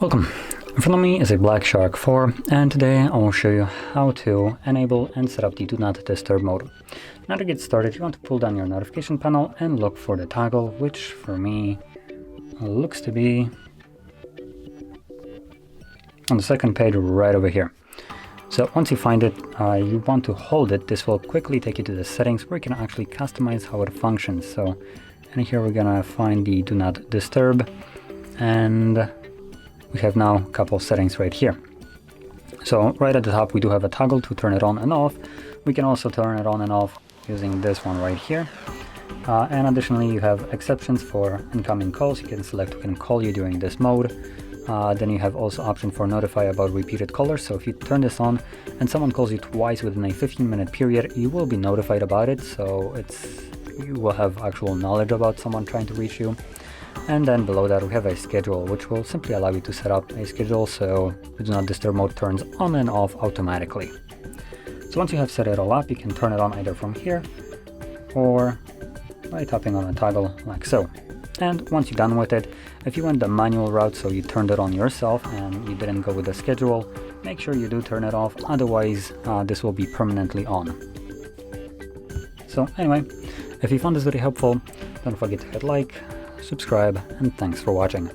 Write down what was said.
Welcome. In front of me is a Black Shark 4, and today I will show you how to enable and set up the Do Not Disturb mode. Now to get started, you want to pull down your notification panel and look for the toggle, which for me looks to be on the second page right over here. So once you find it, you want to hold it. This will quickly take you to the settings where you can actually customize how it functions. So in here we're gonna find the Do Not Disturb, and we have now a couple settings right here. So right at the top we do have a toggle to turn it on and off. We can also turn it on and off using this one right here. And additionally you have exceptions for incoming calls. You can select who can call you during this mode. Then you have also option for notify about repeated callers. So if you turn this on and someone calls you twice within a 15-minute period, you will be notified about it. So you will have actual knowledge about someone trying to reach you. And then below that we have a schedule, which will simply allow you to set up a schedule so the Do Not Disturb mode turns on and off automatically. So once you have set it all up, you can turn it on either from here or by tapping on the toggle like so. And once you're done with it, if you went the manual route, so you turned it on yourself and you didn't go with the schedule, make sure you do turn it off, otherwise this will be permanently on. So anyway, if you found this video helpful, don't forget to hit like, subscribe, and thanks for watching.